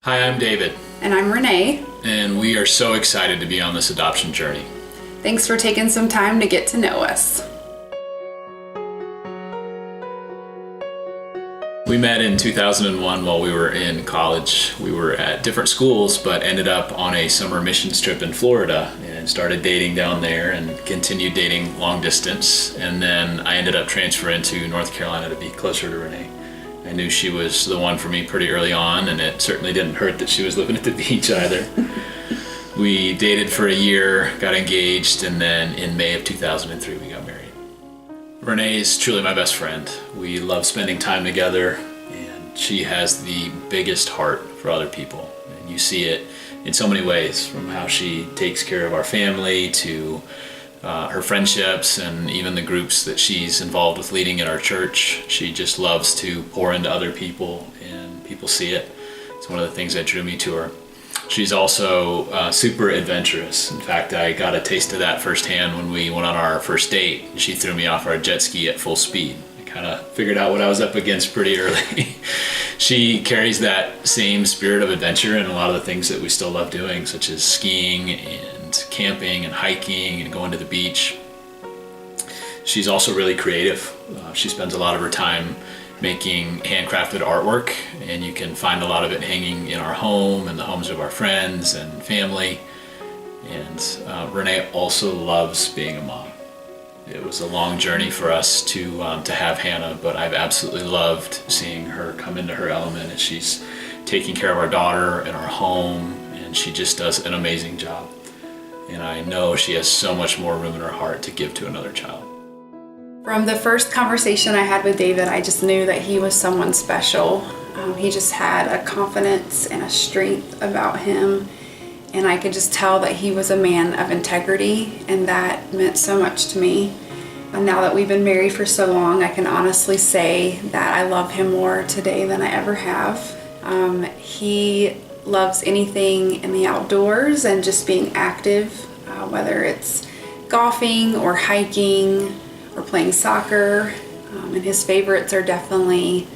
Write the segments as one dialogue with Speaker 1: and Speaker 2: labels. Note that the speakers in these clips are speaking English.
Speaker 1: Hi, I'm David,
Speaker 2: And I'm Renee.
Speaker 1: and we are so excited to be on this adoption journey.
Speaker 2: Thanks for taking some time to get to know us.
Speaker 1: We met in 2001 while we were in college. We were at different schools, but ended up on a summer missions trip in Florida and started dating down there and continued dating long distance. And then I ended up transferring to North Carolina to be closer to Renee. I knew she was the one for me pretty early on, and it certainly didn't hurt that she was living at the beach either. We dated for a year, got engaged, and then in May of 2003 we got married. Renee is truly my best friend. We love spending time together, and she has the biggest heart for other people. And you see it in so many ways, from how she takes care of our family to her friendships and even the groups that she's involved with leading in our church. She just loves to pour into other people, and people see it. It's one of the things that drew me to her. She's also super adventurous. In fact, I got a taste of that firsthand when we went on our first date. She threw me off our jet ski at full speed. I kind of figured out what I was up against pretty early. She carries that same spirit of adventure in a lot of the things that we still love doing, such as skiing and camping and hiking and going to the beach. She's also really creative. She spends a lot of her time making handcrafted artwork, and you can find a lot of it hanging in our home and the homes of our friends and family. And Renee also loves being a mom. It was a long journey for us to have Hannah, but I've absolutely loved seeing her come into her element as she's taking care of our daughter and our home, and she just does an amazing job. And I know she has so much more room in her heart to give to another child.
Speaker 2: From the first conversation I had with David, I just knew that he was someone special. He just had a confidence and a strength about him. And I could just tell that he was a man of integrity, and that meant so much to me. And now that we've been married for so long, I can honestly say that I love him more today than I ever have. He loves anything in the outdoors and just being active, whether it's golfing or hiking or playing soccer. And his favorites are definitely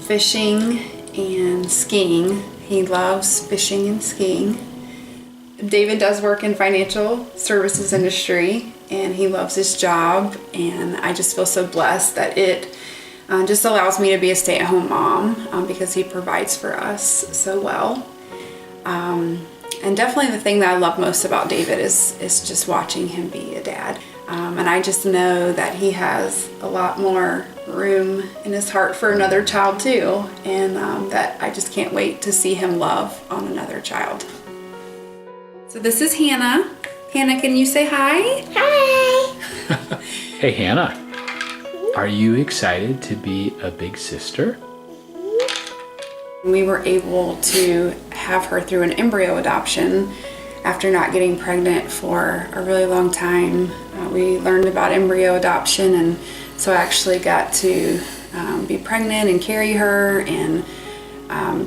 Speaker 2: fishing and skiing. He loves fishing and skiing. David does work in financial services industry, and he loves his job, and I just feel so blessed that it just allows me to be a stay-at-home mom because he provides for us so well. And definitely the thing that I love most about David is just watching him be a dad. And I just know that he has a lot more room in his heart for another child too, and that I just can't wait to see him love on another child. So this is Hannah. Hannah, can you say hi?
Speaker 3: Hi.
Speaker 1: Hey Hannah, are you excited to be a big sister?
Speaker 2: We were able to have her through an embryo adoption after not getting pregnant for a really long time. We learned about embryo adoption, and so I actually got to be pregnant and carry her, and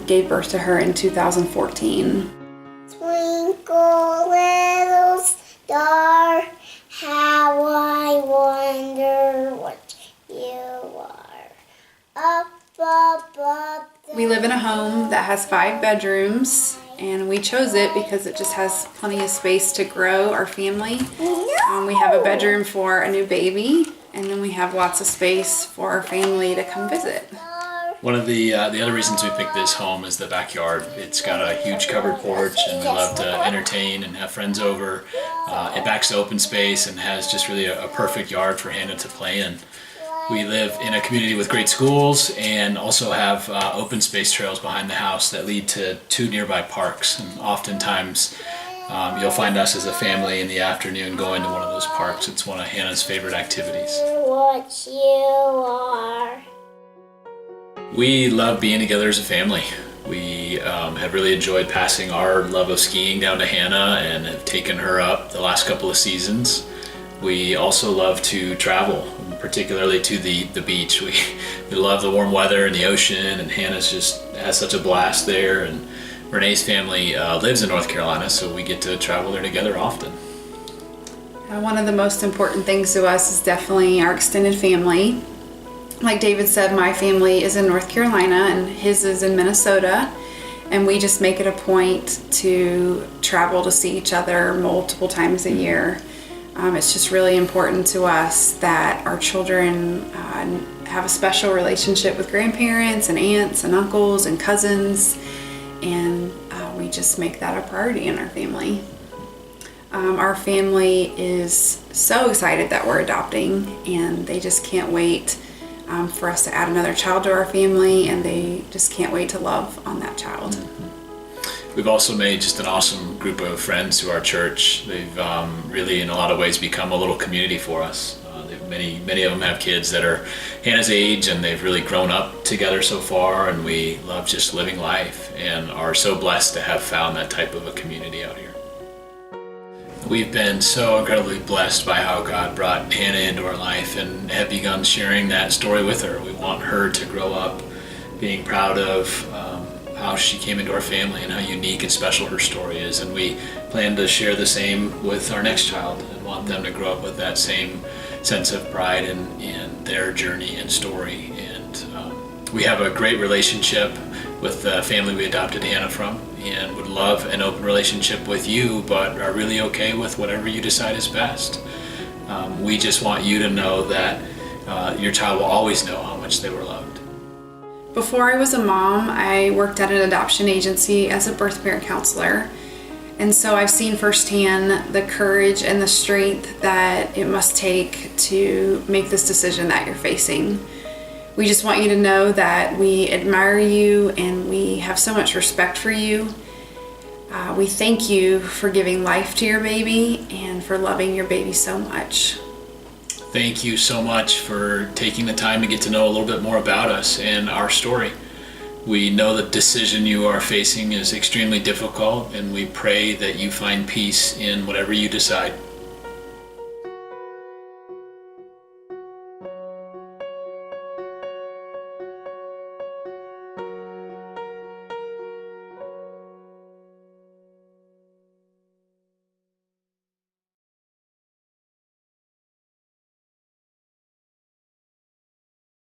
Speaker 2: gave birth to her in 2014.
Speaker 3: Twinkle little star, how I wonder what you are. Up above.
Speaker 2: We live in a home that has 5 bedrooms, and we chose it because it just has plenty of space to grow our family. We have a bedroom for a new baby, and then we have lots of space for our family to come visit.
Speaker 1: One of the other reasons we picked this home is the backyard. It's got a huge covered porch, and we love to entertain and have friends over. It backs to open space and has just really a perfect yard for Hannah to play in. We live in a community with great schools, and also have open space trails behind the house that lead to 2 nearby parks. And oftentimes you'll find us as a family in the afternoon going to one of those parks. It's one of Hannah's favorite activities.
Speaker 3: What you are.
Speaker 1: We love being together as a family. We have really enjoyed passing our love of skiing down to Hannah and have taken her up the last couple of seasons. We also love to travel, particularly to the beach. We love the warm weather and the ocean, and Hannah's just has such a blast there. And Renee's family lives in North Carolina, so we get to travel there together often.
Speaker 2: One of the most important things to us is definitely our extended family. Like David said, my family is in North Carolina and his is in Minnesota. And we just make it a point to travel to see each other multiple times a year. It's just really important to us that our children have a special relationship with grandparents and aunts and uncles and cousins, and we just make that a priority in our family. Our family is so excited that we're adopting, and they just can't wait for us to add another child to our family, and they just can't wait to love on that child.
Speaker 1: We've also made just an awesome group of friends to our church. They've really, in a lot of ways, become a little community for us. Many of them have kids that are Hannah's age, and they've really grown up together so far, and we love just living life and are so blessed to have found that type of a community out here. We've been so incredibly blessed by how God brought Hannah into our life and have begun sharing that story with her. We want her to grow up being proud of how she came into our family and how unique and special her story is. And we plan to share the same with our next child and want them to grow up with that same sense of pride in their journey and story. And we have a great relationship with the family we adopted Hannah from, and would love an open relationship with you, but are really okay with whatever you decide is best. We just want you to know that your child will always know how much they were loved.
Speaker 2: Before I was a mom, I worked at an adoption agency as a birth parent counselor. And so I've seen firsthand the courage and the strength that it must take to make this decision that you're facing. We just want you to know that we admire you and we have so much respect for you. We thank you for giving life to your baby and for loving your baby so much.
Speaker 1: Thank you so much for taking the time to get to know a little bit more about us and our story. We know the decision you are facing is extremely difficult, and we pray that you find peace in whatever you decide.